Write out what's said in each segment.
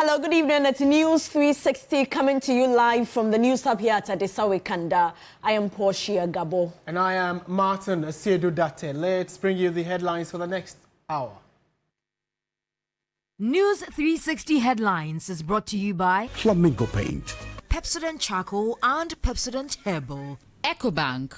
Hello, good evening. It's News 360 coming to you live from the News Hub here at Adesawe Kanda. I am Portia, Gabor. And I am Martin Asiedu-Dartey. Let's bring you the headlines for the next hour. News 360 Headlines is brought to you by Flamingo Paint, Pepsodent Charcoal and Pepsodent Herbal. EcoBank.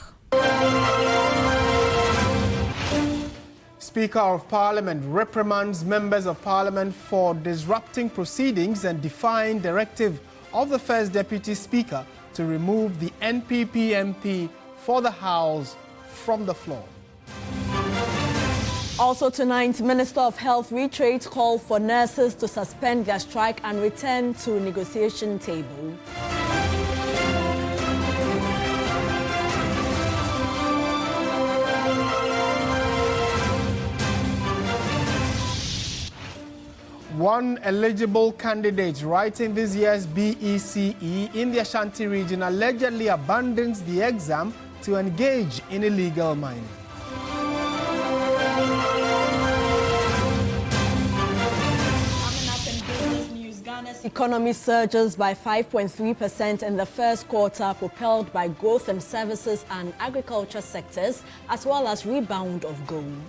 Speaker of Parliament reprimands members of Parliament for disrupting proceedings and defying directive of the First Deputy Speaker to remove the NPP MP for the House from the floor. Also tonight, Minister of Health reiterates call for nurses to suspend their strike and return to negotiation table. One eligible candidate writing this year's BECE in the Ashanti region allegedly abandons the exam to engage in illegal mining. Coming up in business news, Ghana's economy surges by 5.3% in the first quarter, propelled by growth in services and agriculture sectors, as well as rebound of gold.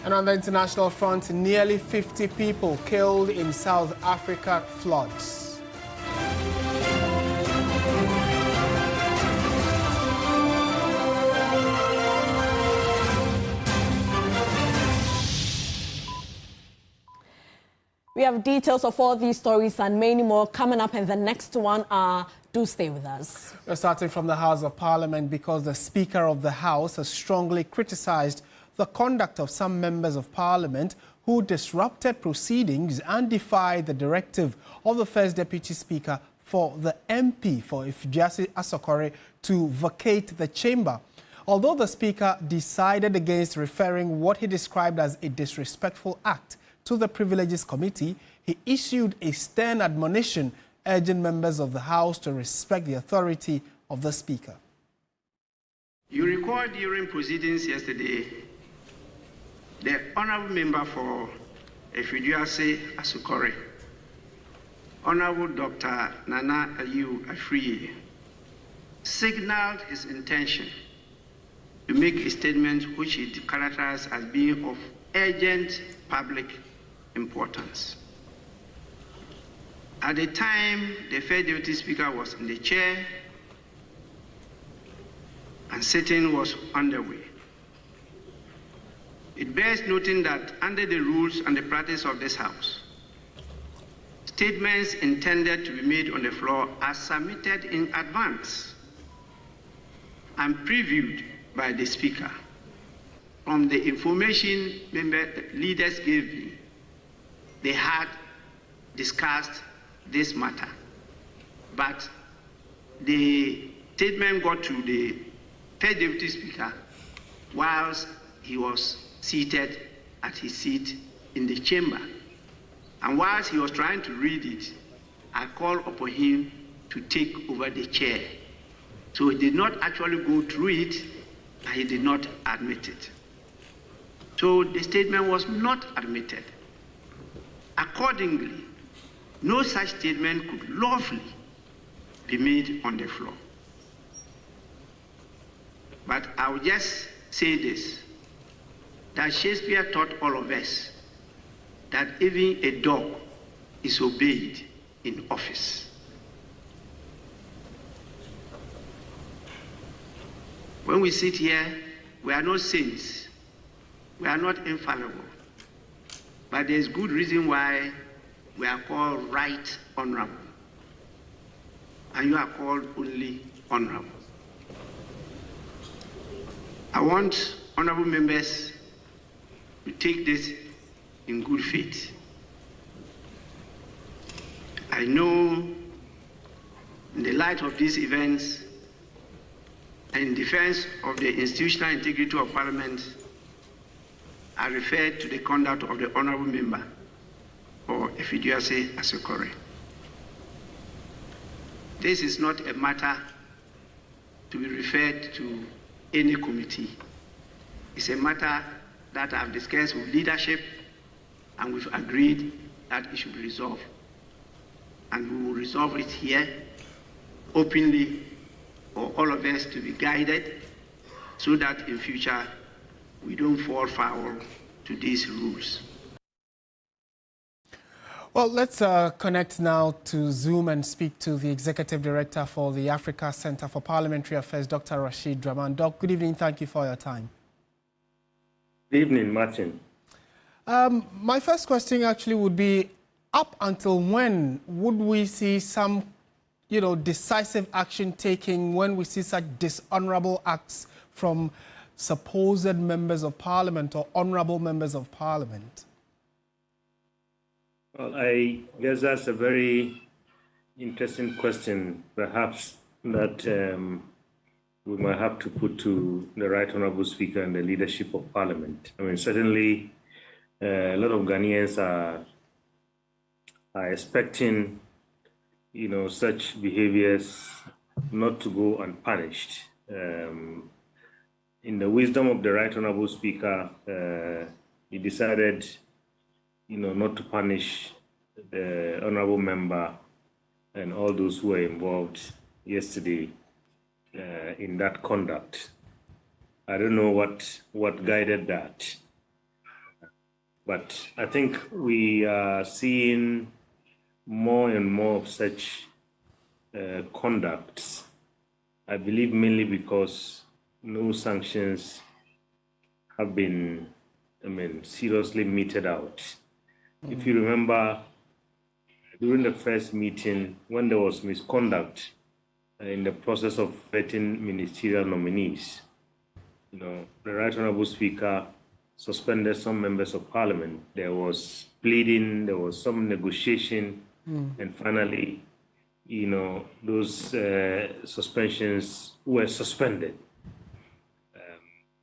And on the international front, nearly 50 people killed in South Africa floods. We have details of all these stories and many more coming up in the next 1 hour. Do stay with us. We're starting from the House of Parliament because the Speaker of the House has strongly criticized the conduct of some members of Parliament who disrupted proceedings and defied the directive of the First Deputy Speaker for the MP for Asiedu-Dartey to vacate the chamber. Although the Speaker decided against referring what he described as a disrespectful act to the Privileges Committee, he issued a stern admonition urging members of the House to respect the authority of the Speaker. You recall during proceedings yesterday, the Honourable Member for Asiedu-Dartey, Honourable Dr. Nana Ayew-Afriyie, signaled his intention to make a statement which he characterized as being of urgent public importance. At the time, the First Deputy Speaker was in the chair and sitting was underway. It bears noting that under the rules and the practice of this House, statements intended to be made on the floor are submitted in advance and previewed by the Speaker. From the information leaders gave me, they had discussed this matter, but the statement got to the First Deputy Speaker whilst he was seated at his seat in the chamber. And whilst he was trying to read it, I called upon him to take over the chair. So he did not actually go through it, and he did not admit it. So the statement was not admitted. Accordingly, no such statement could lawfully be made on the floor. But I will just say this, that Shakespeare taught all of us that even a dog is obeyed in office. When we sit here, we are not saints, we are not infallible, but there's good reason why we are called Right Honorable, and you are called only Honorable. I want honorable members to take this in good faith. I know in the light of these events and in defense of the institutional integrity of Parliament, I refer to the conduct of the honorable member for Asiedu-Dartey. This is not a matter to be referred to any committee. It's a matter that I've discussed with leadership, and we've agreed that it should be resolved. And we will resolve it here openly for all of us to be guided so that in future we don't fall foul to these rules. Well, let's connect now to Zoom and speak to the Executive Director for the Africa Center for Parliamentary Affairs, Dr. Rashid Draman. Doc, good evening. Thank you for your time. Good evening, Martin. My first question actually would be, up until when would we see some, decisive action taking when we see such dishonorable acts from supposed members of parliament or honorable members of parliament? Well, I guess that's a very interesting question, perhaps that we might have to put to the Right Honourable Speaker and the leadership of Parliament. I mean, certainly a lot of Ghanaians are expecting, such behaviors not to go unpunished. In the wisdom of the Right Honourable Speaker, he decided, not to punish the honourable member and all those who were involved yesterday in that conduct. I don't know what guided that, but I think we are seeing more and more of such conducts. I believe mainly because no sanctions have been, seriously meted out. If you remember, during the first meeting, when there was misconduct in the process of vetting ministerial nominees, the Right Honourable Speaker suspended some members of Parliament. There was pleading, there was some negotiation, and finally, those suspensions were suspended.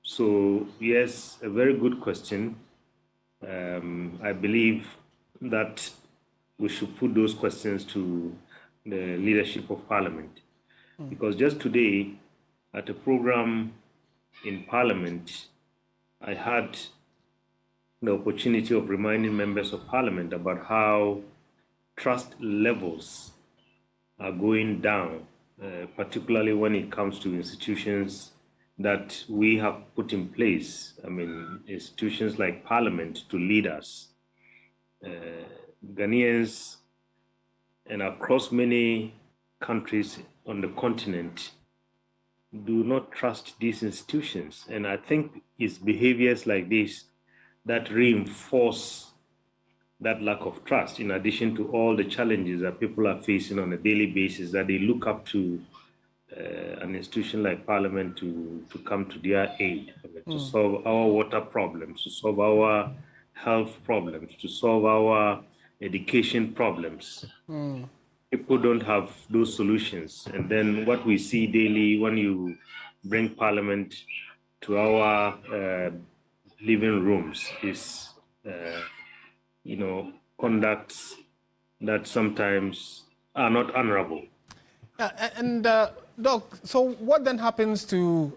So, yes, a very good question. I believe that we should put those questions to the leadership of Parliament. Because just today, at a program in Parliament, I had the opportunity of reminding members of Parliament about how trust levels are going down, particularly when it comes to institutions that we have put in place. Institutions like Parliament to lead us. Ghanaians and across many countries on the continent do not trust these institutions. And I think it's behaviors like this that reinforce that lack of trust, in addition to all the challenges that people are facing on a daily basis, that they look up to an institution like Parliament to come to their aid, to solve our water problems, to solve our health problems, to solve our education problems. People don't have those solutions. And then what we see daily when you bring Parliament to our living rooms is, conducts that sometimes are not honorable. Doc, so what then happens to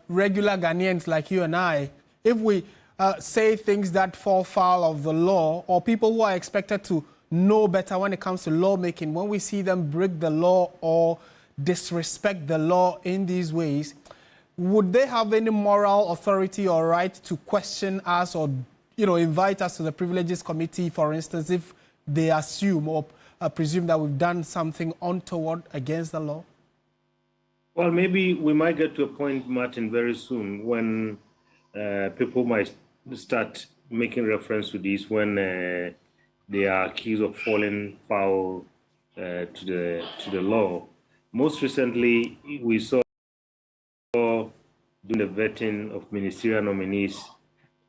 regular Ghanaians like you and I if we say things that fall foul of the law, or people who are expected to know better when it comes to lawmaking, when we see them break the law or disrespect the law in these ways? Would they have any moral authority or right to question us or, invite us to the Privileges Committee, for instance, if they assume or presume that we've done something untoward against the law? Well, maybe we might get to a point, Martin, very soon when people might start making reference to this when they are accused of falling foul to the law. Most recently, we saw during the vetting of ministerial nominees,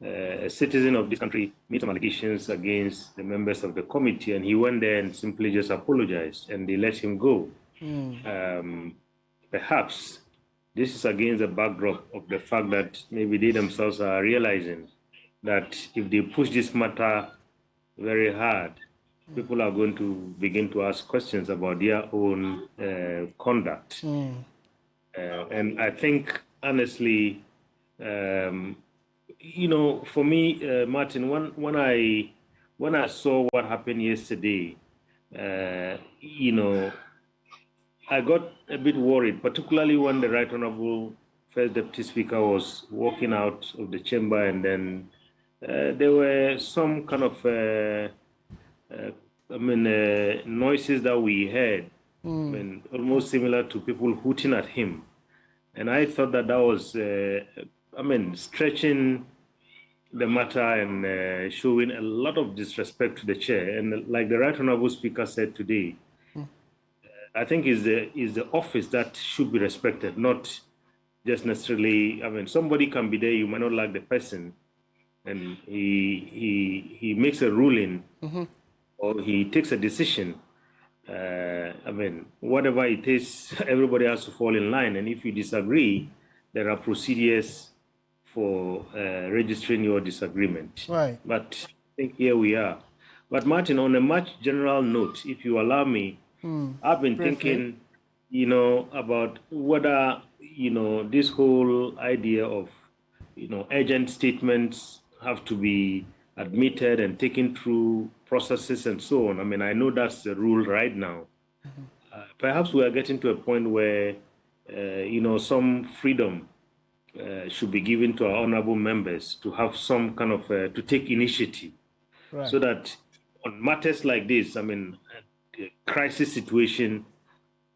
a citizen of this country made some allegations against the members of the committee, and he went there and simply just apologized, and they let him go. Perhaps this is against the backdrop of the fact that maybe they themselves are realizing that if they push this matter very hard, people are going to begin to ask questions about their own conduct. And I think, honestly, You know, for me, Martin, when I saw what happened yesterday, you know, I got a bit worried, particularly when the Right Honorable First Deputy Speaker was walking out of the chamber, and then there were some kind of noises that we heard, almost similar to people hooting at him. And I thought that was, stretching the matter and showing a lot of disrespect to the chair. And like the Right Honorable Speaker said today, I think is the office that should be respected, not just necessarily. I mean, somebody can be there, you might not like the person, and he makes a ruling or he takes a decision. Whatever it is, everybody has to fall in line. And if you disagree, there are procedures for registering your disagreement. Right. But I think here we are. But Martin, on a much general note, if you allow me, I've been thinking, you know, about whether, you know, this whole idea of, you know, urgent statements have to be admitted and taken through processes and so on. I mean, I know that's the rule right now. Perhaps we are getting to a point where, you know, some freedom should be given to our honorable members to have some kind of, to take initiative. Right. So that on matters like this, I mean, crisis situation,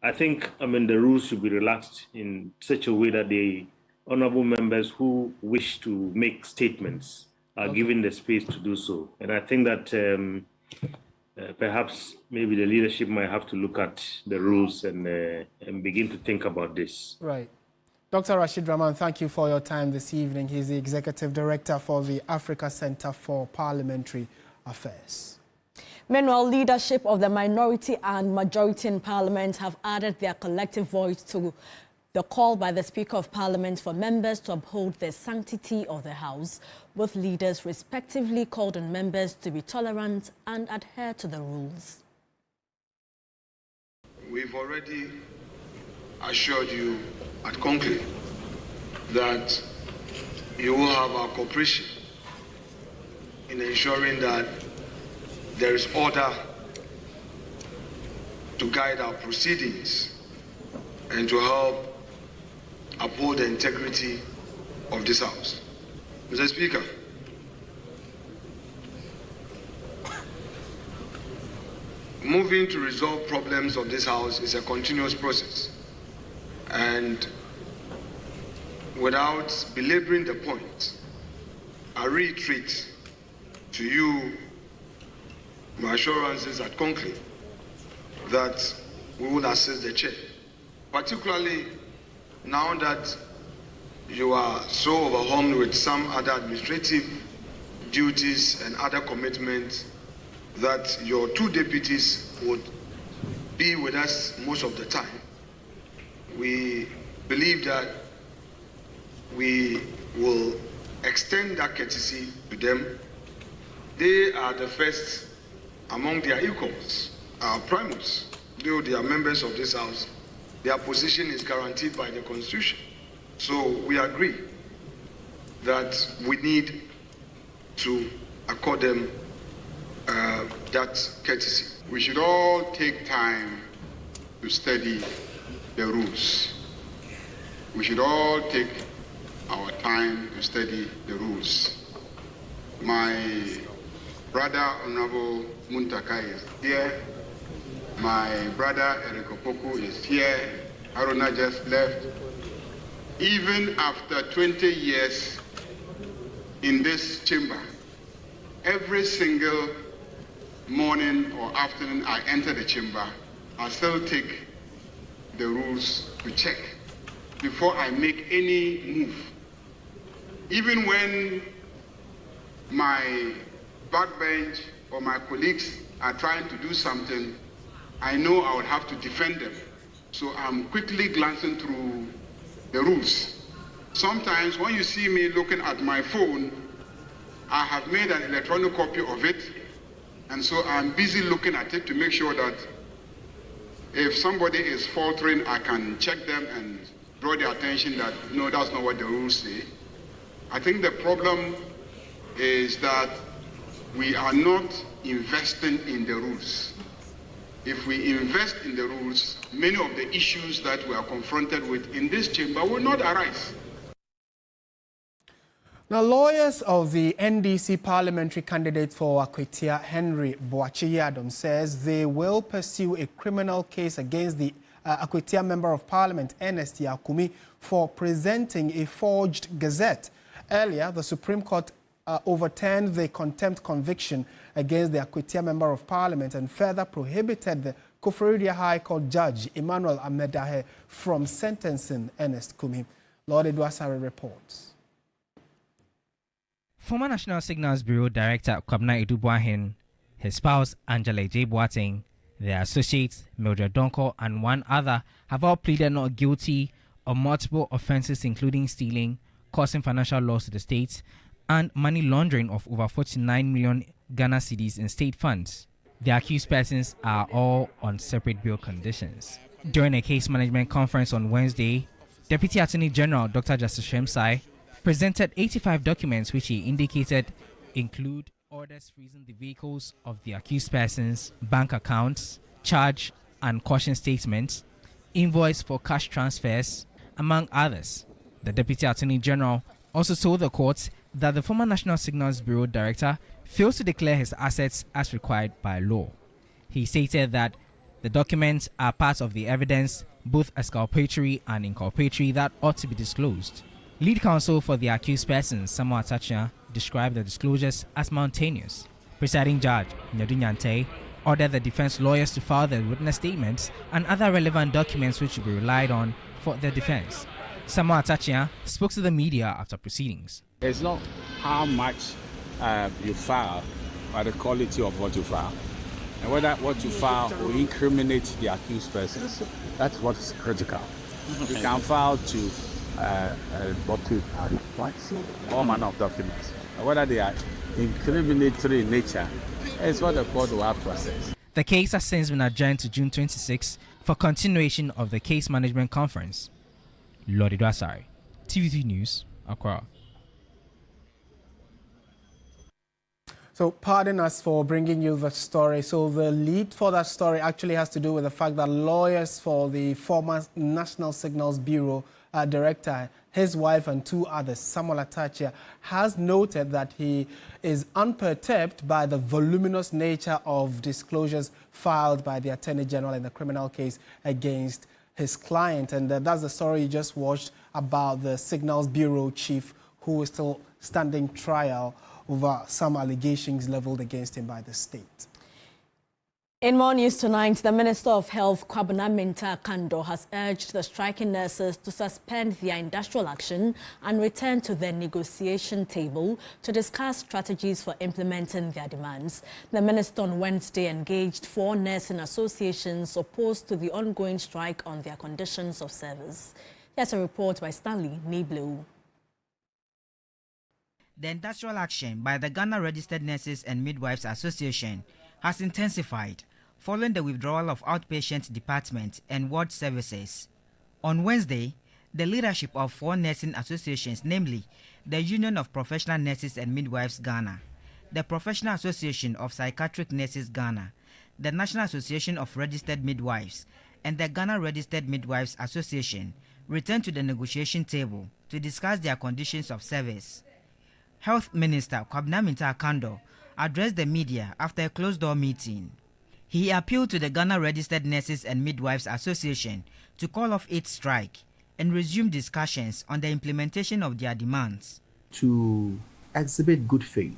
I think, I mean, the rules should be relaxed in such a way that the honorable members who wish to make statements are given the space to do so. And I think that perhaps maybe the leadership might have to look at the rules and begin to think about this. Right. Dr. Rashid Rahman, thank you for your time this evening. He's the Executive Director for the Africa Center for Parliamentary Affairs. Meanwhile, leadership of the minority and majority in Parliament have added their collective voice to the call by the Speaker of Parliament for members to uphold the sanctity of the House. Both leaders respectively called on members to be tolerant and adhere to the rules. We've already assured you at conclave that you will have our cooperation in ensuring that there is order to guide our proceedings and to help uphold the integrity of this House. Mr. Speaker, moving to resolve problems of this House is a continuous process. And without belaboring the point, I reiterate to you my assurances at conclave that we will assist the chair, particularly now that you are so overwhelmed with some other administrative duties and other commitments that your two deputies would be with us most of the time. We believe that we will extend that courtesy to them. They are the first among their equals, our primates. Though they are members of this House, their position is guaranteed by the Constitution. So we agree that we need to accord them that courtesy. We should all take time to study the rules. We should all take our time to study the rules. My brother, Honorable Muntaka, is here. My brother, Eric Opoku, is here. Haruna just left. Even after 20 years in this chamber, every single morning or afternoon I enter the chamber, I still take the rules to check before I make any move. Even when my backbench or my colleagues are trying to do something, I know I would have to defend them. So I'm quickly glancing through the rules. Sometimes when you see me looking at my phone, I have made an electronic copy of it, and so I'm busy looking at it to make sure that if somebody is faltering, I can check them and draw their attention that, no, that's not what the rules say. I think the problem is that we are not investing in the rules. If we invest in the rules, many of the issues that we are confronted with in this chamber will not arise. Now, lawyers of the NDC parliamentary candidate for Akwetia, Henry Boakye-Yadom, says they will pursue a criminal case against the Akwetia Member of Parliament, Ernest Yakumi, for presenting a forged gazette. Earlier, the Supreme Court overturned the contempt conviction against the Akwetia Member of Parliament and further prohibited the Koforidua High Court Judge Emmanuel Amedahe from sentencing Ernest Kumi. Lord Edwasare reports. Former National Signals Bureau Director Kwabena Edubuahin, his spouse Angela J. Boateng, their associates Mildred Donko and one other have all pleaded not guilty of multiple offences including stealing, causing financial loss to the state, and money laundering of over 49 million Ghana cedis in state funds. The accused persons are all on separate bail conditions. During a case management conference on Wednesday, Deputy Attorney General Dr. Justice Shemsai presented 85 documents which he indicated include orders freezing the vehicles of the accused persons, bank accounts, charge and caution statements, invoice for cash transfers, among others. The Deputy Attorney General also told the court that the former National Signals Bureau Director fails to declare his assets as required by law. He stated that the documents are part of the evidence, both exculpatory and inculpatory, that ought to be disclosed. Lead counsel for the accused persons, Samuel Atachia, described the disclosures as mountainous. Presiding Judge News360 ordered the defense lawyers to file their witness statements and other relevant documents which will be relied on for their defense. Samuel Atachia spoke to the media after proceedings. It's not how much you file, but the quality of what you file. And whether what you file will incriminate the accused persons. That's what is critical. You can file to all manner of documents. Whether they are incriminatory in nature, is what the court will have to assess. The case has since been adjourned to June 26 for continuation of the case management conference. Lord Edwasare, TV3 News, Accra. So pardon us for bringing you the story. So the lead for that story actually has to do with the fact that lawyers for the former National Signals Bureau Director, his wife and two others, Samuel Atachia, has noted that he is unperturbed by the voluminous nature of disclosures filed by the Attorney General in the criminal case against his client. And that's the story you just watched about the Signals Bureau chief who is still standing trial over some allegations leveled against him by the state. In more news tonight, the Minister of Health, Kwabena Kando, has urged the striking nurses to suspend their industrial action and return to the negotiation table to discuss strategies for implementing their demands. The minister on Wednesday engaged 4 nursing associations opposed to the ongoing strike on their conditions of service. Here's a report by Stanley Niblu. The industrial action by the Ghana Registered Nurses and Midwives Association has intensified following the withdrawal of outpatient department and ward services. On Wednesday, the leadership of 4 nursing associations, namely the Union of Professional Nurses and Midwives Ghana, the Professional Association of Psychiatric Nurses Ghana, the National Association of Registered Midwives, and the Ghana Registered Midwives Association, returned to the negotiation table to discuss their conditions of service. Health Minister Kwabena Kando addressed the media after a closed-door meeting. He appealed to the Ghana Registered Nurses and Midwives Association to call off its strike and resume discussions on the implementation of their demands. To exhibit good faith,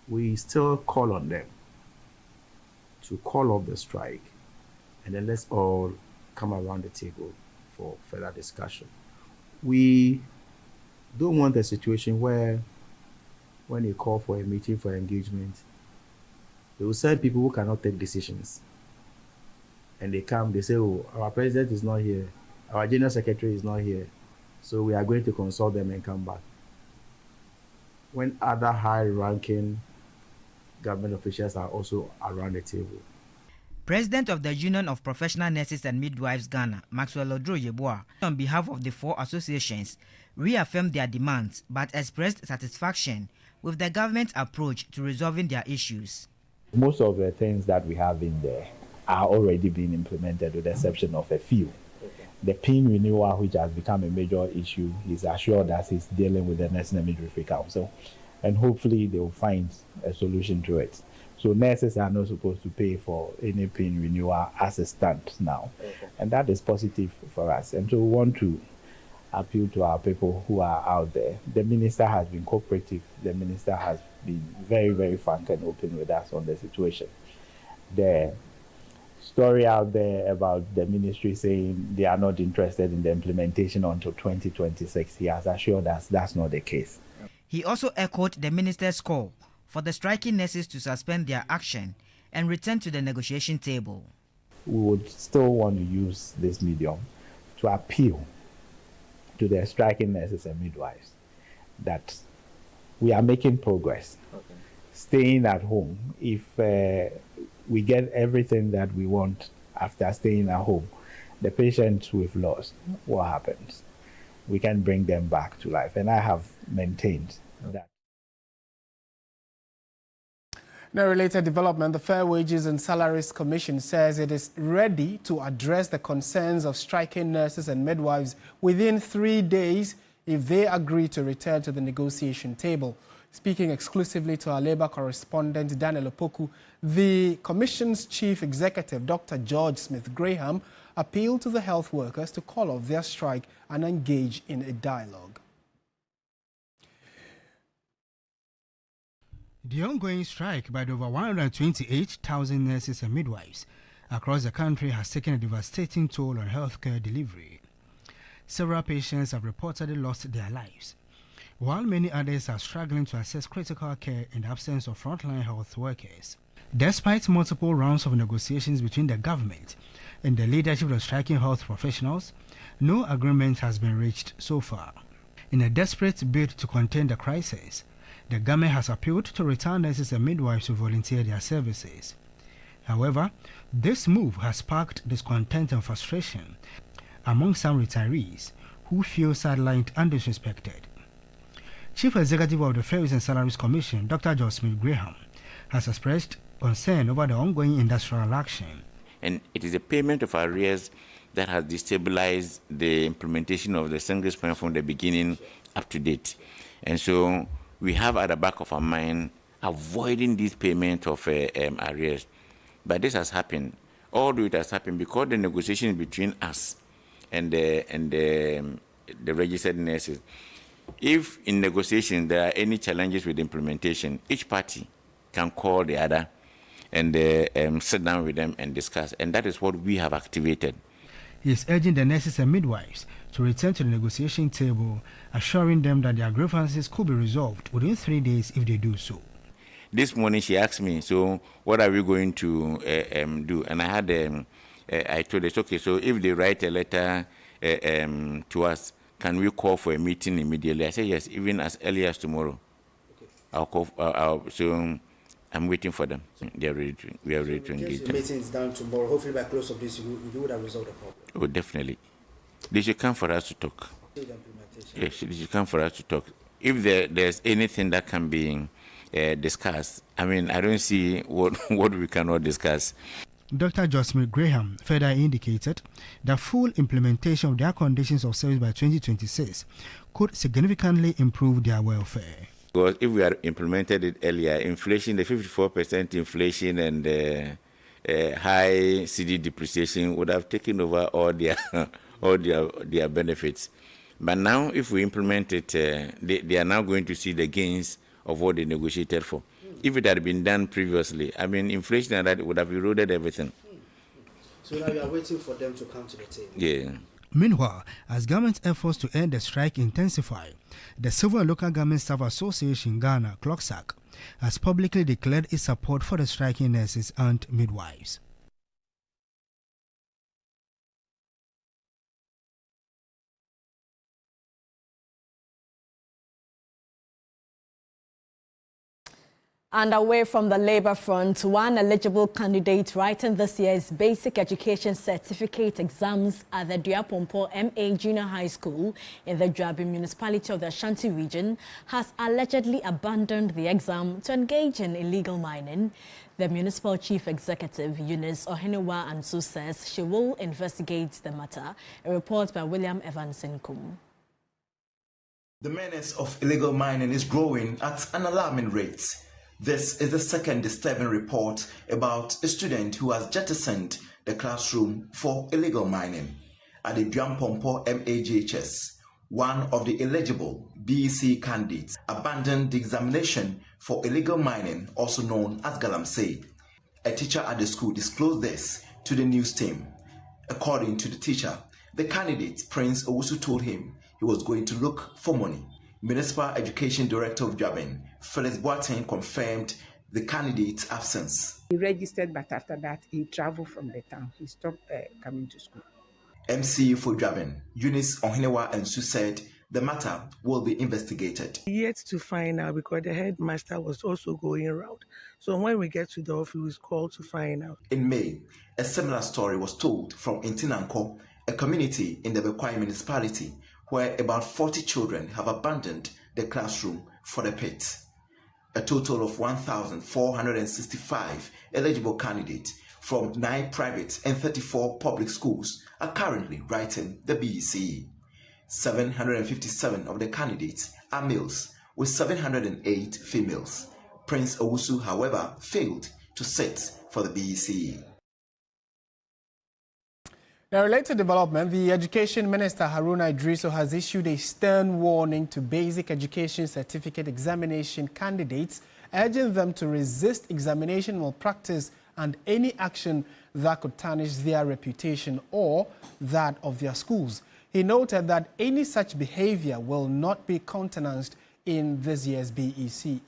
we still call on them to call off the strike, and then let's all come around the table for further discussion. We don't want a situation where when you call for a meeting for engagement, they will send people who cannot take decisions. And they come, they say, oh, our president is not here, our general secretary is not here, so we are going to consult them and come back. When other high-ranking government officials are also around the table. President of the Union of Professional Nurses and Midwives Ghana, Maxwell Odro-Yeboah, on behalf of the four associations, reaffirmed their demands but expressed satisfaction with the government's approach to resolving their issues. Most of the things that we have in there are already being implemented with the exception of a few. The PIN renewal, which has become a major issue, is assured us he's dealing with the National Midwifery Council, and hopefully they will find a solution to it. So nurses are not supposed to pay for any PIN renewal as it stands now. And that is positive for us. And so we want to appeal to our people who are out there. The minister has been cooperative. The minister has been very, very frank and open with us on the situation. The story out there about the ministry saying they are not interested in the implementation until 2026, he has assured us that's not the case. He also echoed the minister's call for the striking nurses to suspend their action and return to the negotiation table. We would still want to use this medium to appeal to the striking nurses and midwives that we are making progress. Staying at home, if we get everything that we want after staying at home, the patients we've lost, what happens? We can bring them back to life. And I have maintained that. In a related development, the Fair Wages and Salaries Commission says it is ready to address the concerns of striking nurses and midwives within 3 days if they agree to return to the negotiation table. Speaking exclusively to our Labour correspondent, Daniel Opoku, the Commission's Chief Executive, Dr. George Smith-Graham, appealed to the health workers to call off their strike and engage in a dialogue. The ongoing strike by the over 128,000 nurses and midwives across the country has taken a devastating toll on healthcare delivery. Several patients have reportedly lost their lives, while many others are struggling to access critical care in the absence of frontline health workers. Despite multiple rounds of negotiations between the government and the leadership of striking health professionals, no agreement has been reached so far. In a desperate bid to contain the crisis, the government has appealed to retired nurses and midwives to volunteer their services. However, this move has sparked discontent and frustration among some retirees who feel sidelined and disrespected. Chief Executive of the Fair Wages and Salaries Commission, Dr. George Smith-Graham, has expressed concern over the ongoing industrial action. And it is the payment of arrears that has destabilized the implementation of the single point from the beginning up to date. And so we have at the back of our mind avoiding this payment of arrears. But this has happened. Although it has happened because the negotiations between us and the registered nurses, if in negotiation there are any challenges with implementation, each party can call the other and sit down with them and discuss. And that is what we have activated. He is urging the nurses and midwives to return to the negotiation table, assuring them that their grievances could be resolved within 3 days if they do so. This morning she asked me, so what are we going to do? And I had, I told her, okay, so if they write a letter to us, can we call for a meeting immediately? I said, yes, even as early as tomorrow. Okay. I'll call, so I'm waiting for them. We are ready to engage. The meeting is done tomorrow. Hopefully by close of this, you would have resolved the problem. Oh, definitely. They should come for us to talk. Yes, they should come for us to talk. If there's anything that can be discussed, I mean, I don't see what we cannot discuss. Dr. George Smith-Graham further indicated that full implementation of their conditions of service by 2026 could significantly improve their welfare. Because if we had implemented it earlier, inflation, the 54% inflation and high CD depreciation would have taken over all their benefits. But now, if we implement it, they are now going to see the gains of what they negotiated for. If it had been done previously, I mean, inflation and that would have eroded everything. So now you are waiting for them to come to the table. Yeah. Meanwhile, as government efforts to end the strike intensify, the Civil and Local Government Staff Association Ghana, CLOGSAC, has publicly declared its support for the striking nurses and midwives. And away from the Labour front, one eligible candidate writing this year's basic education certificate exams at the Duapompo MA Junior High School in the Dwabi municipality of the Ashanti region has allegedly abandoned the exam to engage in illegal mining. The municipal chief executive, Eunice Ohenewa Ansu, says she will investigate the matter. A report by William Evanson Kum. The menace of illegal mining is growing at an alarming rate. This is the second disturbing report about a student who has jettisoned the classroom for illegal mining. At the Duapompo MAGHS, one of the eligible BECE candidates abandoned the examination for illegal mining, also known as galamsey. A teacher at the school disclosed this to the news team. According to the teacher, the candidate, Prince Owusu, told him he was going to look for money. Municipal Education Director of Dwabi, Phyllis Boateng, confirmed the candidate's absence. He registered, but after that, he traveled from the town. He stopped coming to school. MC for Dwabi, Eunice Ohenewa Ansu, said the matter will be investigated. Yet to find out, because the headmaster was also going around. So when we get to the office, we was called to find out. In May, a similar story was told from Intinanko, a community in the BECE municipality, where about 40 children have abandoned the classroom for the pit. A total of 1,465 eligible candidates from 9 private and 34 public schools are currently writing the BECE. 757 of the candidates are males, with 708 females. Prince Owusu, however, failed to sit for the BECE. Now, related development, the Education Minister Haruna Idriso has issued a stern warning to basic education certificate examination candidates, urging them to resist examination malpractice and any action that could tarnish their reputation or that of their schools. He noted that any such behavior will not be countenanced in this year's BECE.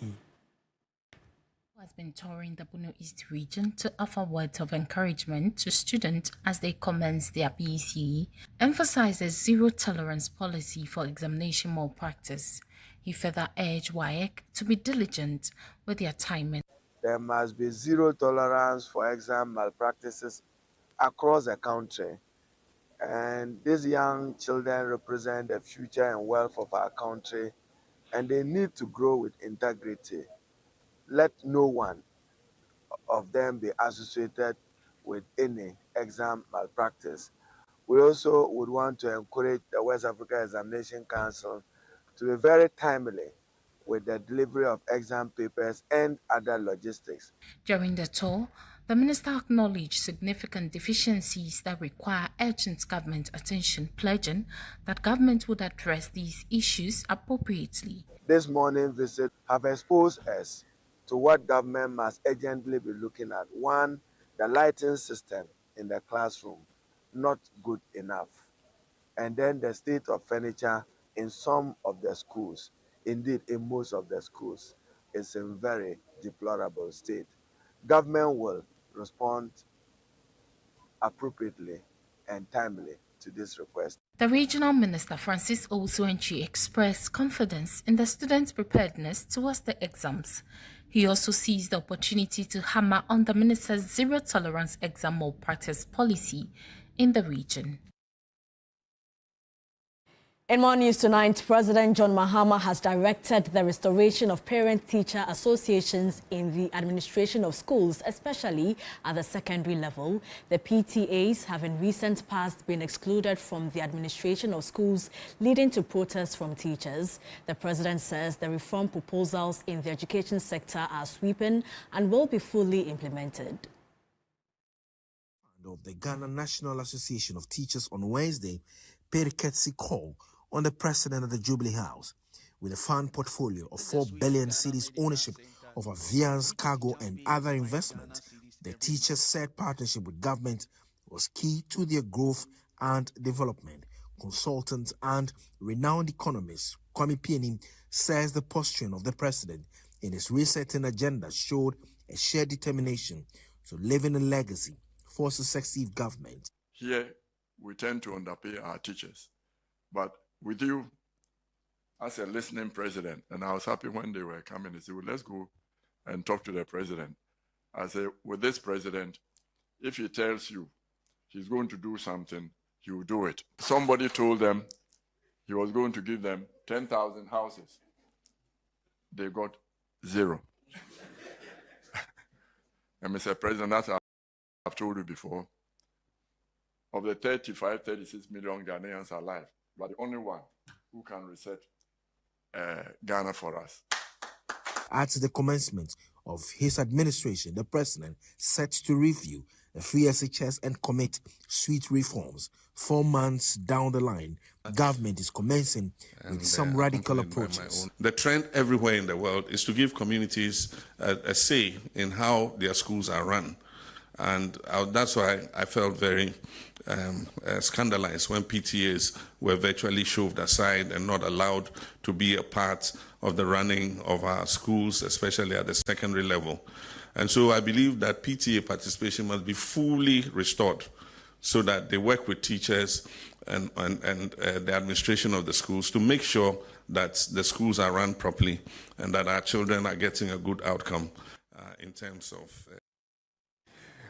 Has been touring the Bono East region to offer words of encouragement to students as they commence their BECE, emphasizes zero-tolerance policy for examination malpractice. He further urged WAEC to be diligent with their timing. There must be zero tolerance for exam malpractices across the country. And these young children represent the future and wealth of our country, and they need to grow with integrity. Let no one of them be associated with any exam malpractice. We also would want to encourage the West Africa Examination Council to be very timely with the delivery of exam papers and other logistics. During the tour, the minister acknowledged significant deficiencies that require urgent government attention, pledging that government would address these issues appropriately. This morning's visit have exposed us to what government must urgently be looking at. One, the lighting system in the classroom, not good enough. And then the state of furniture in some of the schools, indeed in most of the schools, is in very deplorable state. Government will respond appropriately and timely to this request. The regional minister, Francis Owusu-Enchi, expressed confidence in the students' preparedness towards the exams. He also seized the opportunity to hammer on the minister's zero-tolerance exam malpractice policy in the region. In more news tonight, President John Mahama has directed the restoration of parent-teacher associations in the administration of schools, especially at the secondary level. The PTAs have in recent past been excluded from the administration of schools, leading to protests from teachers. The president says the reform proposals in the education sector are sweeping and will be fully implemented. Of the Ghana National Association of Teachers on Wednesday paid a courtesy call on the president of the Jubilee House. With a fund portfolio of 4 billion cedis ownership of Aviance, cargo and other investments, the teachers said partnership with government was key to their growth and development. Consultant and renowned economist Kwame Pianim says the posturing of the president in his resetting agenda showed a shared determination to leave in a legacy for successive government. Here, we tend to underpay our teachers, but with you as a listening president, and I was happy when they were coming and said, well, let's go and talk to the president. I say, with this president, if he tells you he's going to do something, he will do it. Somebody told them he was going to give them 10,000 houses. They got 0. And Mr. President, as I've told you before, of the 35, 36 million Ghanaians alive, but the only one who can reset Ghana for us. At the commencement of his administration, the president set to review the free SHS and commit sweet reforms. 4 months down the line, government is commencing with some radical approaches. The trend everywhere in the world is to give communities a say in how their schools are run. And that's why I felt very scandalized when PTAs were virtually shoved aside and not allowed to be a part of the running of our schools, especially at the secondary level. And so I believe that PTA participation must be fully restored so that they work with teachers and the administration of the schools to make sure that the schools are run properly and that our children are getting a good outcome in terms of...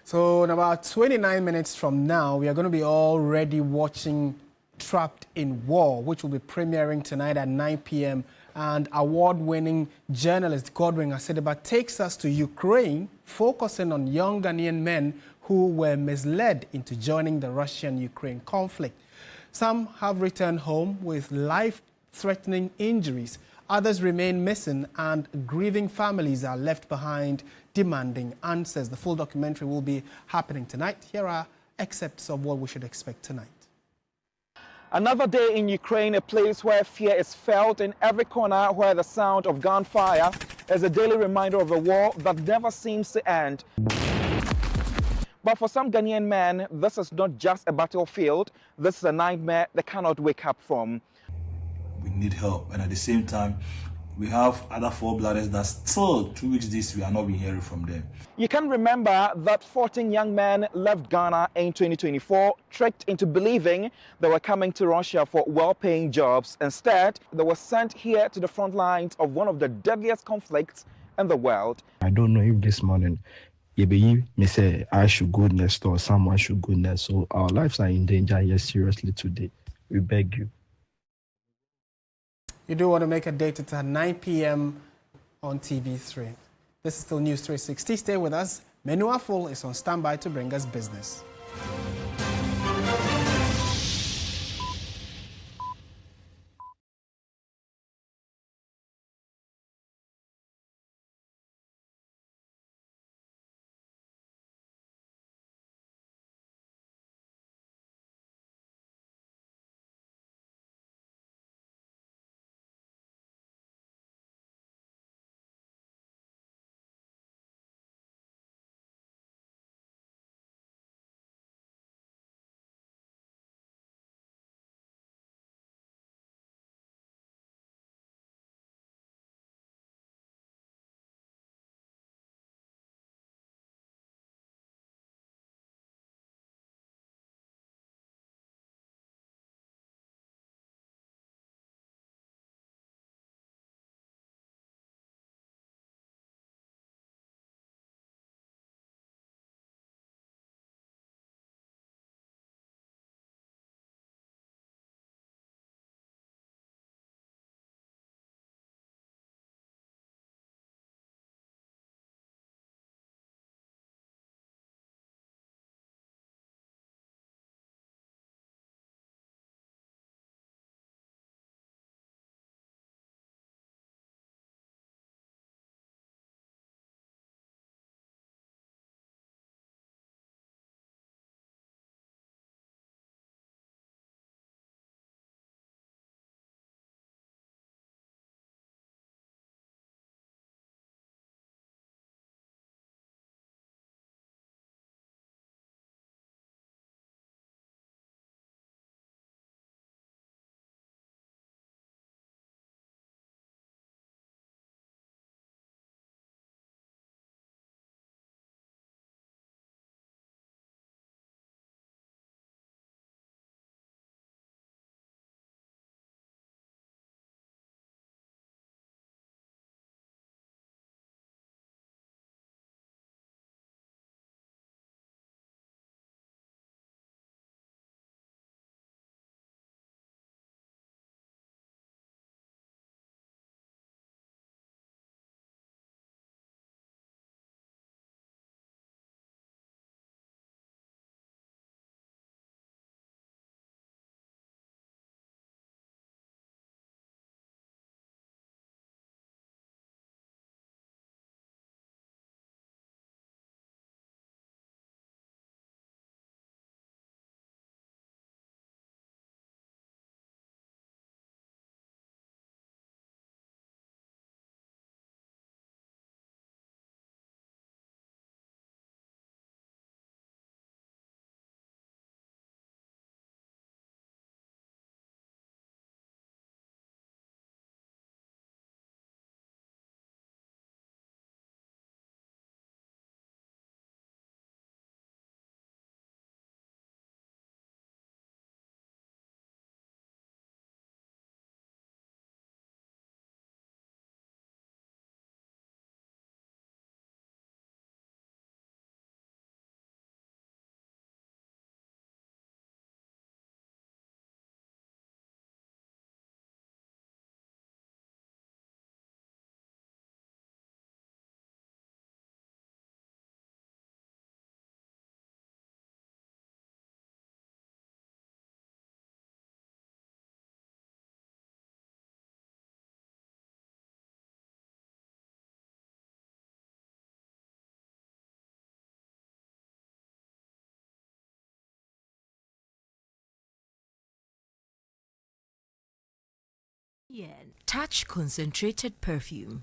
So in about 29 minutes from now, we are going to be already watching Trapped in War, which will be premiering tonight at 9 p.m. And award-winning journalist Godwin Asiedu-Dartey takes us to Ukraine, focusing on young Ghanaian men who were misled into joining the Russian-Ukraine conflict. Some have returned home with life-threatening injuries. Others remain missing, and grieving families are left behind demanding answers. The full documentary will be happening tonight. Here are excerpts of what we should expect tonight. Another day in Ukraine, a place where fear is felt in every corner, where the sound of gunfire is a daily reminder of a war that never seems to end. But for some Ghanaian men, this is not just a battlefield. This is a nightmare they cannot wake up from. We need help, and at the same time, we have other 4 brothers that still 2 weeks this we are not been hearing from them. You can remember that 14 young men left Ghana in 2024, tricked into believing they were coming to Russia for well-paying jobs. Instead, they were sent here to the front lines of one of the deadliest conflicts in the world. I don't know if this morning me say I should go next or someone should go next. So our lives are in danger here seriously today. We beg you. You do want to make a date at 9 p.m. on TV3. This is still News 360. Stay with us. Menua Full is on standby to bring us business. Touch concentrated perfume.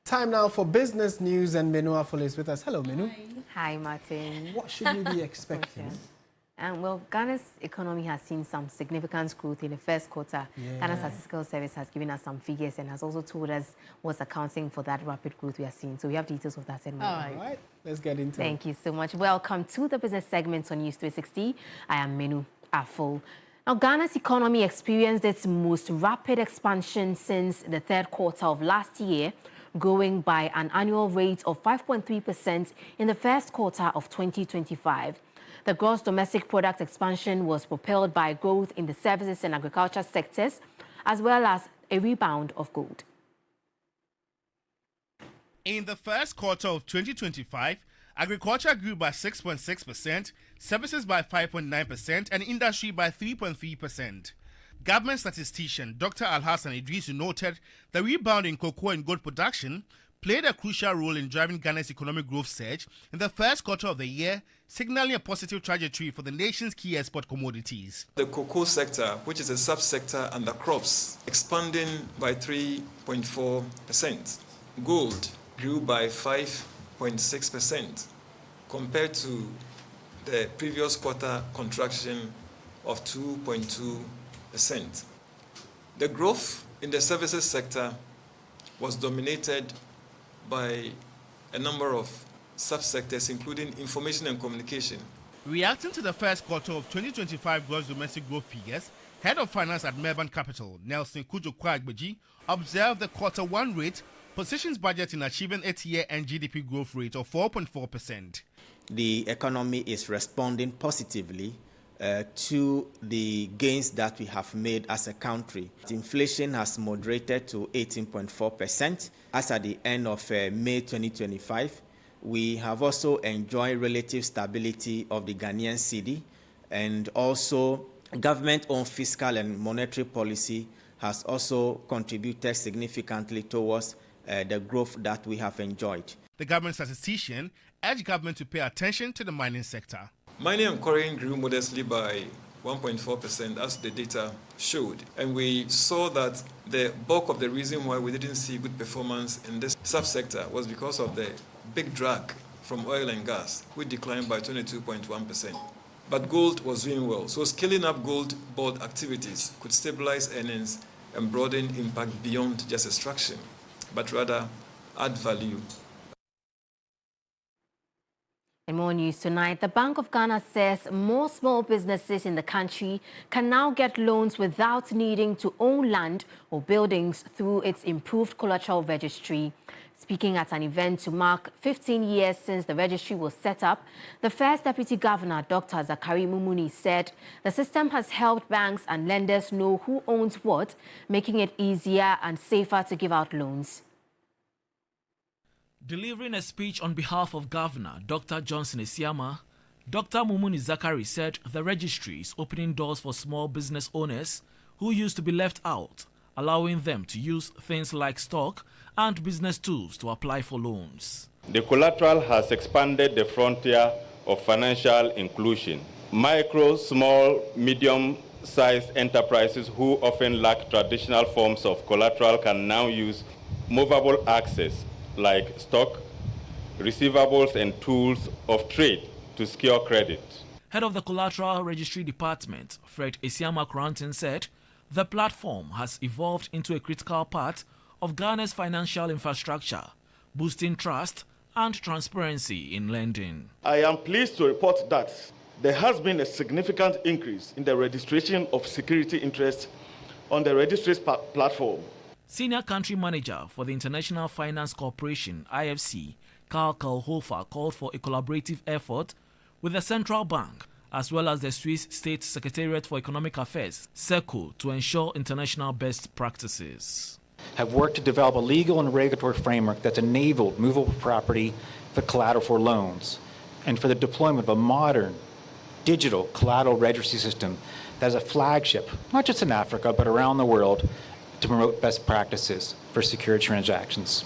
Time now for business news, and Menu Afol is with us. Hello, Menu. Hi, Martin. What should we be expecting? Well, Ghana's economy has seen some significant growth in the first quarter. Yeah. Ghana Statistical Service has given us some figures and has also told us what's accounting for that rapid growth we are seeing. So we have details of that and more. All right, let's get into it. Thank you so much. Welcome to the business segment on News 360. I am Menu Afol. Now, Ghana's economy experienced its most rapid expansion since the third quarter of last year, growing by an annual rate of 5.3% in the first quarter of 2025. The gross domestic product expansion was propelled by growth in the services and agriculture sectors, as well as a rebound of gold. In the first quarter of 2025, agriculture grew by 6.6%, services by 5.9%, and industry by 3.3%. Government statistician Dr. Alhassan Idrisu noted the rebound in cocoa and gold production played a crucial role in driving Ghana's economic growth surge in the first quarter of the year, signaling a positive trajectory for the nation's key export commodities. The cocoa sector, which is a subsector under crops, expanding by 3.4%. Gold grew by 5.6% compared to the previous quarter contraction of 2.2%. The growth in the services sector was dominated by a number of subsectors, including information and communication. Reacting to the first quarter of 2025 gross domestic growth figures, Head of Finance at Melbourne Capital, Nelson Kujo-Kwagbeji, observed the quarter one rate positions budget in achieving a year-end GDP growth rate of 4.4%. The economy is responding positively to the gains that we have made as a country. Inflation has moderated to 18.4% as at the end of May 2025. We have also enjoyed relative stability of the Ghanaian cedi, and also government-owned fiscal and monetary policy has also contributed significantly towards the growth that we have enjoyed. The government statistician urged government to pay attention to the mining sector. Mining and quarrying grew modestly by 1.4% as the data showed. And we saw that the bulk of the reason why we didn't see good performance in this subsector was because of the big drag from oil and gas, which declined by 22.1%. But gold was doing well. So scaling up gold board activities could stabilize earnings and broaden impact beyond just extraction, but rather add value. In more news tonight, the Bank of Ghana says more small businesses in the country can now get loans without needing to own land or buildings through its improved collateral registry. Speaking at an event to mark 15 years since the registry was set up, the first Deputy Governor, Dr. Zakari Mumuni, said the system has helped banks and lenders know who owns what, making it easier and safer to give out loans. Delivering a speech on behalf of Governor Dr. Johnson Esiama, Dr. Mumuni Zakari said the registry is opening doors for small business owners who used to be left out, allowing them to use things like stock and business tools to apply for loans. The collateral has expanded the frontier of financial inclusion. Micro, small, medium-sized enterprises who often lack traditional forms of collateral can now use movable access like stock, receivables, and tools of trade to secure credit. Head of the Collateral Registry Department, Fred Esiama Kranton, said the platform has evolved into a critical part of Ghana's financial infrastructure, boosting trust and transparency in lending. I am pleased to report that there has been a significant increase in the registration of security interests on the registry's platform. Senior Country Manager for the International Finance Corporation, IFC, Karl Kalhofer, called for a collaborative effort with the Central Bank as well as the Swiss State Secretariat for Economic Affairs, SECO, to ensure international best practices. Have worked to develop a legal and regulatory framework that's enabled movable property for collateral for loans and for the deployment of a modern digital collateral registry system that is a flagship, not just in Africa, but around the world, to promote best practices for secure transactions.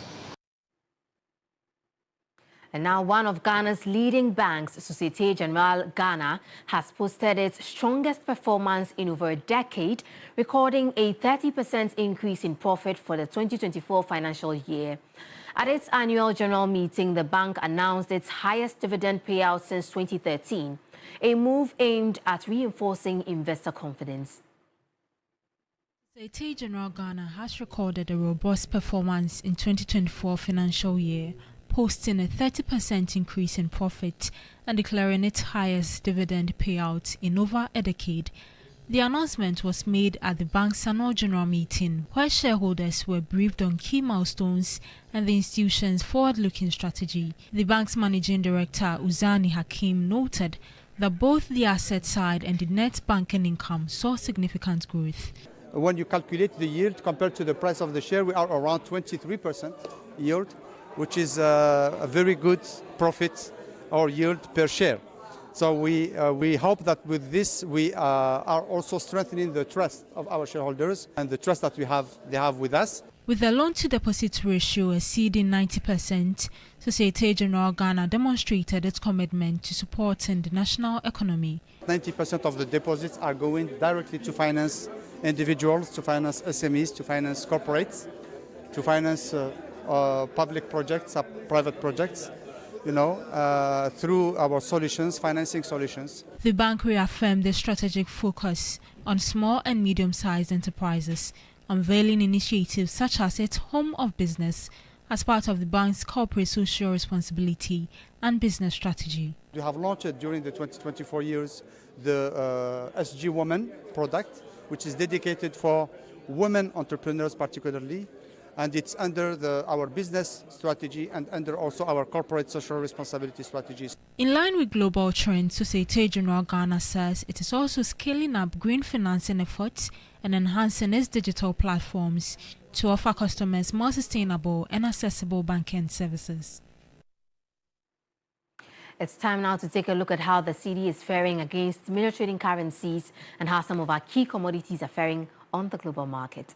And now one of Ghana's leading banks, Societe Generale Ghana, has posted its strongest performance in over a decade, recording a 30% increase in profit for the 2024 financial year. At its annual general meeting, the bank announced its highest dividend payout since 2013, a move aimed at reinforcing investor confidence. Societe Generale Ghana has recorded a robust performance in 2024 financial year, posting a 30% increase in profit and declaring its highest dividend payout in over a decade. The announcement was made at the bank's annual general meeting, where shareholders were briefed on key milestones and the institution's forward-looking strategy. The bank's managing director, Uzani Hakim, noted that both the asset side and the net banking income saw significant growth. When you calculate the yield compared to the price of the share, we are around 23% yield, which is a very good profit or yield per share. So we hope that with this we are also strengthening the trust of our shareholders and the trust that they have with us. With the loan-to-deposit ratio exceeding 90%, Societe Generale Ghana demonstrated its commitment to supporting the national economy. 90% of the deposits are going directly to finance individuals, to finance SMEs, to finance corporates, to finance public projects, private projects, through our solutions, financing solutions. The bank reaffirmed the strategic focus on small and medium-sized enterprises, unveiling initiatives such as its Home of Business as part of the bank's corporate social responsibility and business strategy. We have launched during the 2024 years the SG Women product, which is dedicated for women entrepreneurs particularly, and it's under our business strategy and under also our corporate social responsibility strategies. In line with global trends, Societe Generale Ghana says it is also scaling up green financing efforts and enhancing its digital platforms to offer customers more sustainable and accessible banking services. It's time now to take a look at how the cedi is faring against major trading currencies and how some of our key commodities are faring on the global market.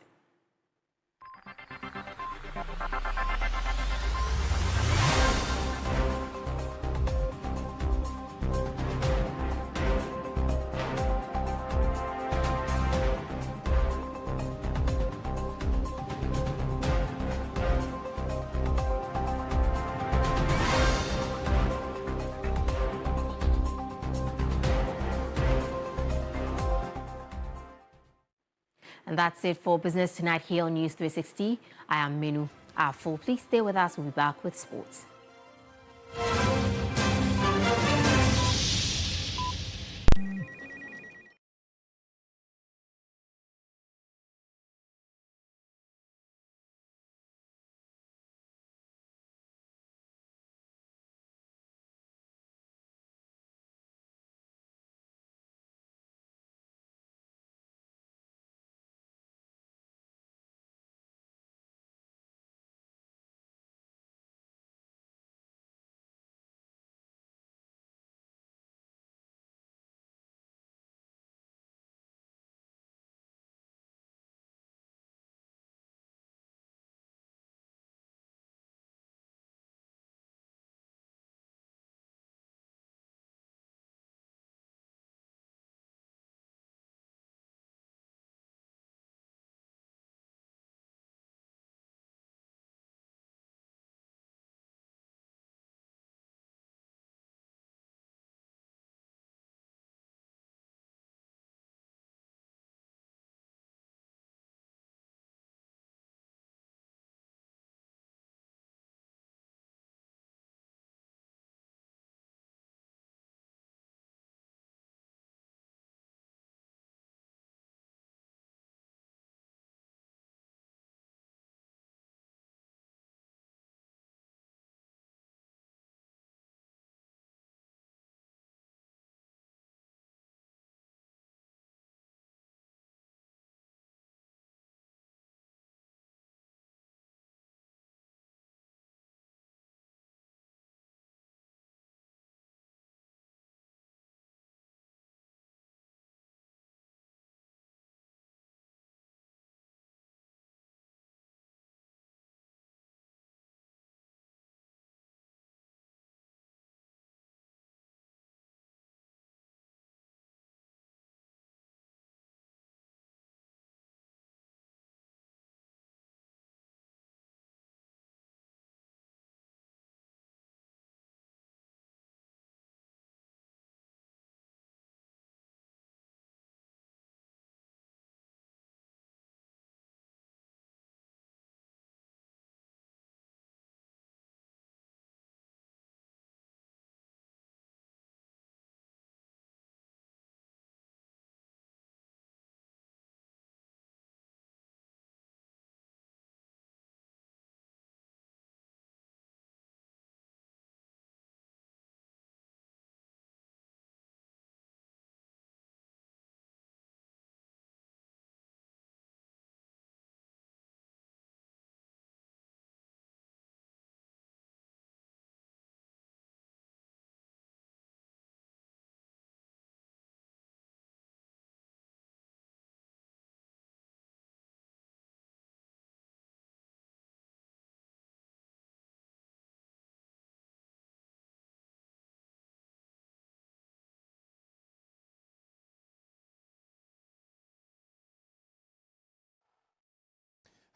And that's it for Business Tonight here on News 360. I am Menu Afo. Please stay with us. We'll be back with sports.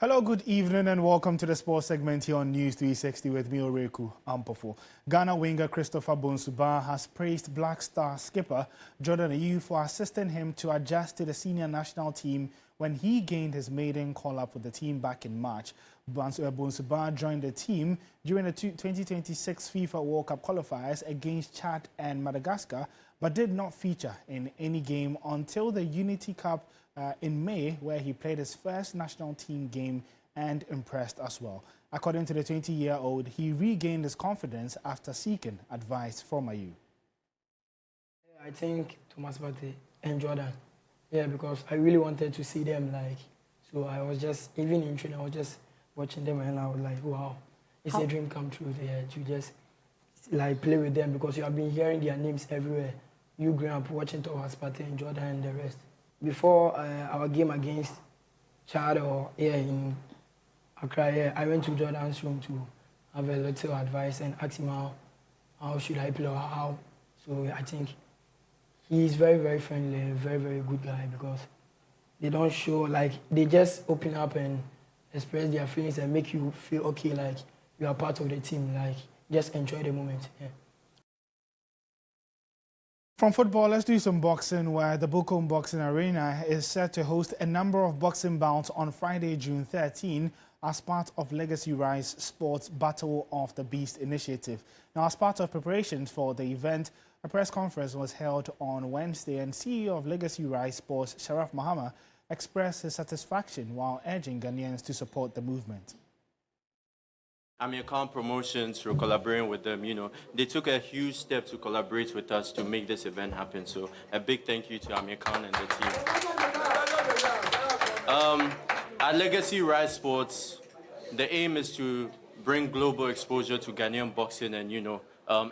Hello, good evening and welcome to the sports segment here on News 360 with me, Oreku Ampofo. Ghana winger Christopher Bonsuba has praised Black Star skipper Jordan Ayew for assisting him to adjust to the senior national team when he gained his maiden call-up with the team back in March. Bonsuba joined the team during the 2026 FIFA World Cup qualifiers against Chad and Madagascar, but did not feature in any game until the Unity Cup in May, where he played his first national team game and impressed as well. According to the 20-year-old, he regained his confidence after seeking advice from Ayew. I think Thomas Partey and Jordan. Yeah, because I really wanted to see them, so I was just, even in training, I was just watching them and I was like, wow, it's a dream come true there to just play with them, because you have been hearing their names everywhere. You grew up watching Thomas Partey and Jordan and the rest. Before our game against Chad or in Accra, I went to Jordan's room to have a little advice and ask him how should I play or how. So I think he's very, very friendly, very, very good guy, because they don't show, they just open up and express their feelings and make you feel okay, you are part of the team, just enjoy the moment. Yeah. From football, let's do some boxing, where the Bukom Boxing Arena is set to host a number of boxing bouts on Friday, June 13, as part of Legacy Rise Sports Battle of the Beast initiative. Now, as part of preparations for the event, a press conference was held on Wednesday, and CEO of Legacy Rise Sports, Sharaf Mahama, expressed his satisfaction while urging Ghanaians to support the movement. Amir Khan Promotions, through collaborating with them, they took a huge step to collaborate with us to make this event happen. So a big thank you to Amir Khan and the team. At Legacy Rise Sports, the aim is to bring global exposure to Ghanaian boxing and,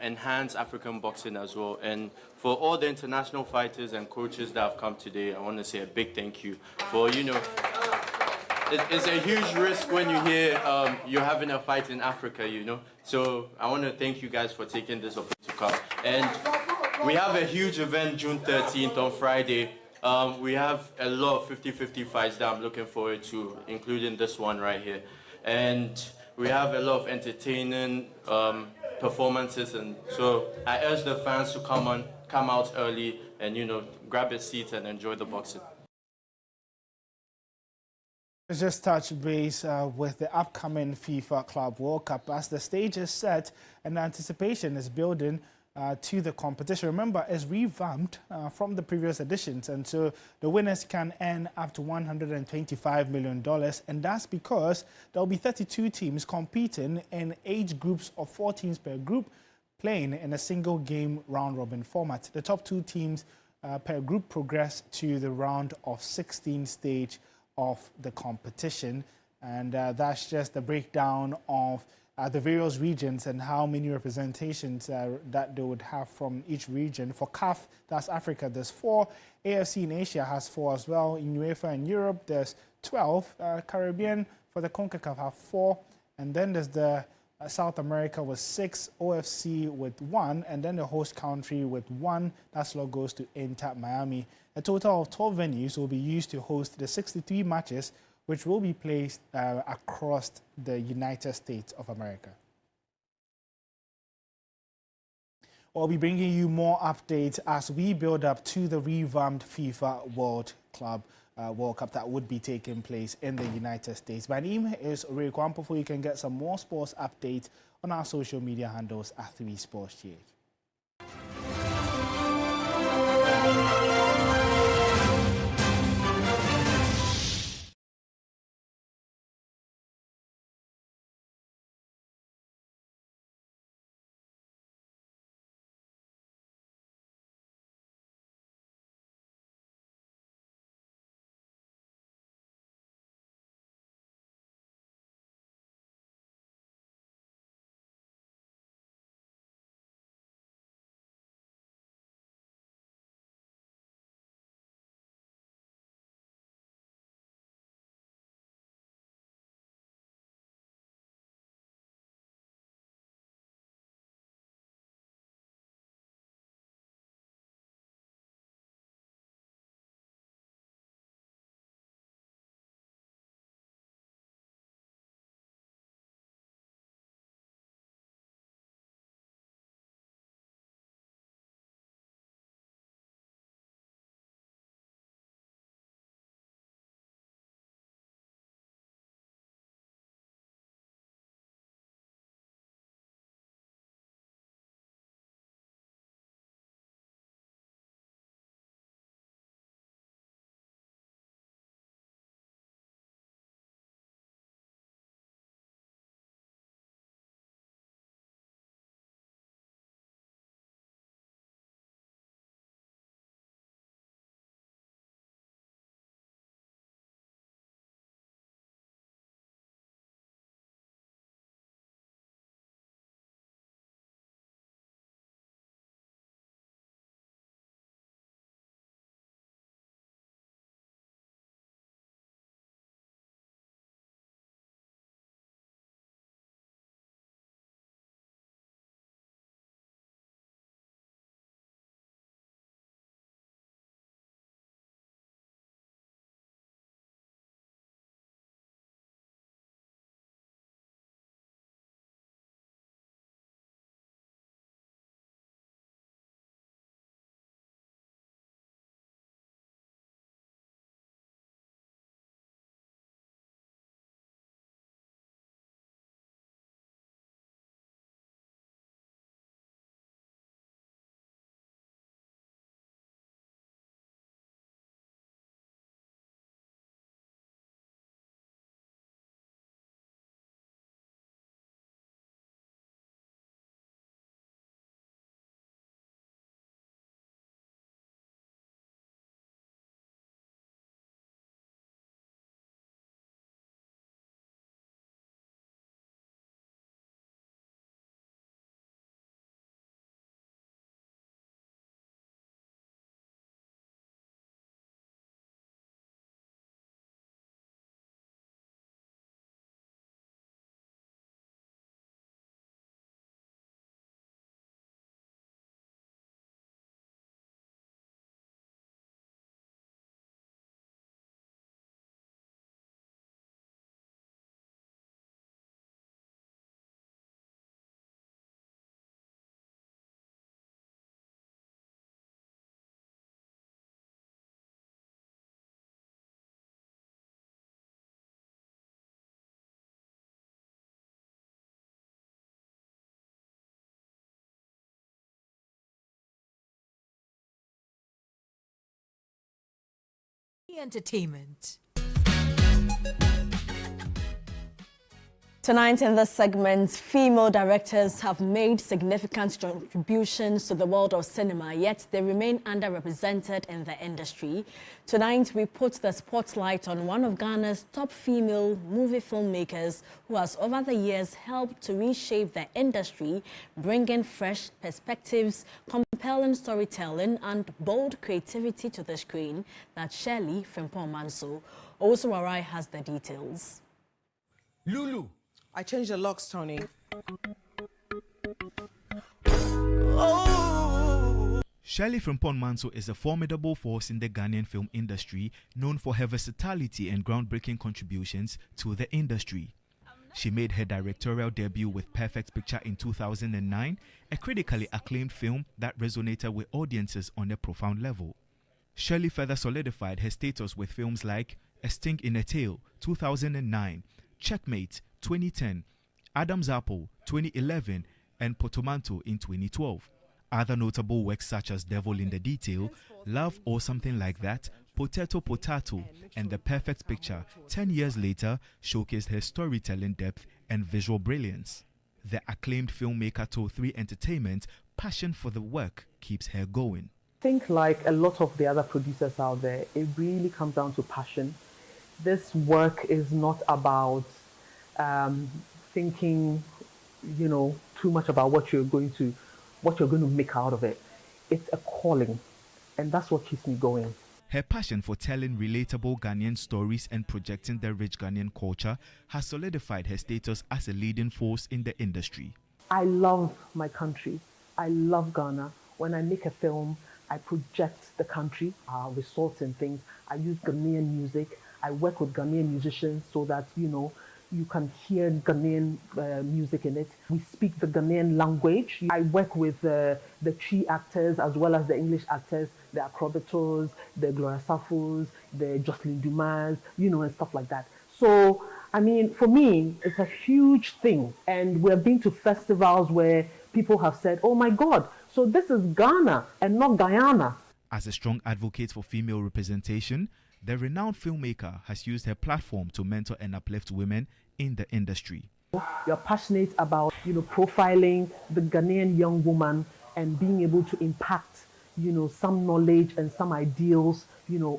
enhance African boxing as well. And for all the international fighters and coaches that have come today, I want to say a big thank you for, It's a huge risk when you hear you're having a fight in Africa, So I want to thank you guys for taking this opportunity to come. And we have a huge event June 13th on Friday. We have a lot of 50-50 fights that I'm looking forward to, including this one right here. And we have a lot of entertaining performances. And so I urge the fans to come out early and, grab a seat and enjoy the boxing. Let's just touch base with the upcoming FIFA Club World Cup, as the stage is set and anticipation is building to the competition. Remember, it's revamped from the previous editions, and so the winners can earn up to $125 million, and that's because there will be 32 teams competing in age groups of 4 teams per group, playing in a single game round-robin format. The top 2 teams per group progress to the round of 16 stage of the competition, and that's just the breakdown of the various regions and how many representations that they would have from each region. For CAF, that's Africa, there's 4. AFC in Asia has 4 as well. In UEFA in Europe, there's 12. Caribbean for the CONCACAF have 4, and then there's the South America with 6, OFC with 1, and then the host country with 1. That slot goes to Inter Miami. A total of 12 venues will be used to host the 63 matches, which will be placed across the United States of America. We'll be bringing you more updates as we build up to the revamped FIFA World Cup that would be taking place in the United States. My name is Oreku Ampofo. You can get some more sports updates on our social media handles at 3SportsGH. entertainment. Tonight in this segment, female directors have made significant contributions to the world of cinema, yet they remain underrepresented in the industry. Tonight, we put the spotlight on one of Ghana's top female movie filmmakers who has over the years helped to reshape the industry, bringing fresh perspectives, compelling storytelling and bold creativity to the screen. That's Shirley Frimpong-Manso. Also, Warai has the details. Lulu. I changed the locks, Tony. Shirley Frimpong-Manso is a formidable force in the Ghanaian film industry, known for her versatility and groundbreaking contributions to the industry. She made her directorial debut with Perfect Picture in 2009, a critically acclaimed film that resonated with audiences on a profound level. Shirley further solidified her status with films like A Sting in a Tail, 2009, Checkmate, 2010, Adam's Apple, 2011, and Potomanto in 2012. Other notable works such as Devil in the Detail, Love or Something Like That, Potato Potato, and The Perfect Picture 10 years later showcased her storytelling depth and visual brilliance. The acclaimed filmmaker told 3 Entertainment passion for the work keeps her going. I think like a lot of the other producers out there, it really comes down to passion. This work is not about thinking, too much about what you're going to make out of it. It's a calling, and that's what keeps me going. Her passion for telling relatable Ghanaian stories and projecting the rich Ghanaian culture has solidified her status as a leading force in the industry. I love my country. I love Ghana. When I make a film, I project the country, our resorts and things. I use Ghanaian music. I work with Ghanaian musicians so that, you can hear Ghanaian music in it. We speak the Ghanaian language. I work with the Chi actors as well as the English actors, the Acrobatos, the Gloria Safos, the Jocelyn Dumas, and stuff like that. So, for me, it's a huge thing. And we've been to festivals where people have said, oh my God, so this is Ghana and not Guyana. As a strong advocate for female representation, the renowned filmmaker has used her platform to mentor and uplift women in the industry. You're passionate about, profiling the Ghanaian young woman and being able to impact, some knowledge and some ideals,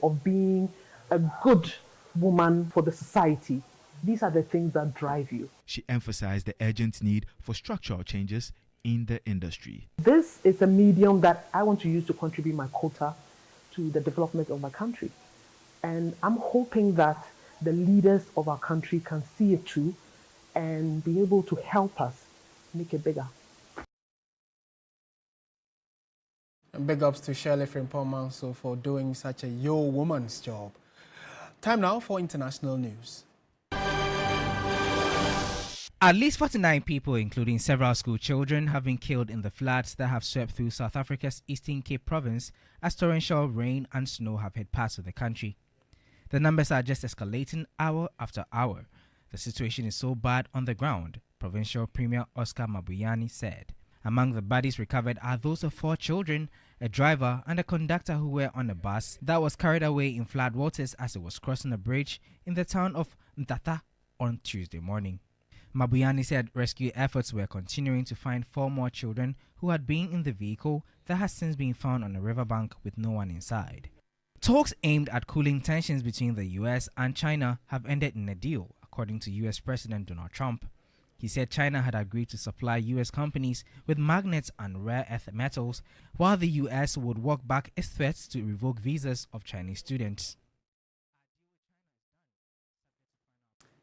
of being a good woman for the society. These are the things that drive you. She emphasized the urgent need for structural changes in the industry. This is a medium that I want to use to contribute my quota to the development of my country. And I'm hoping that the leaders of our country can see it too and be able to help us make it bigger. And big ups to Shirley Frimpong-Manso for doing such a woman's job. Time now for international news. At least 49 people, including several school children, have been killed in the floods that have swept through South Africa's Eastern Cape province as torrential rain and snow have hit parts of the country. The numbers are just escalating hour after hour. The situation is so bad on the ground, Provincial Premier Oscar Mabuyani said. Among the bodies recovered are those of 4 children, a driver and a conductor who were on a bus that was carried away in flood waters as it was crossing a bridge in the town of Mtata on Tuesday morning. Mabuyani said rescue efforts were continuing to find 4 more children who had been in the vehicle that has since been found on a riverbank with no one inside. Talks aimed at cooling tensions between the US and China have ended in a deal, according to US President Donald Trump. He said China had agreed to supply US companies with magnets and rare earth metals, while the US would walk back its threats to revoke visas of Chinese students.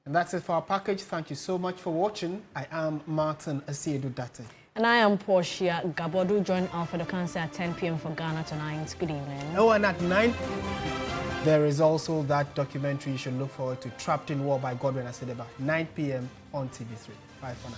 And that's it for our package. Thank you so much for watching. I am Martin Asiedu-Dartey. And I am Portia. Gabor do join Alfredo Cancer at 10 p.m. for Ghana Tonight. Good evening. Oh, and at 9, there is also that documentary you should look forward to, Trapped in War by Godwin Asedeba, 9 p.m. on TV3. Bye for now.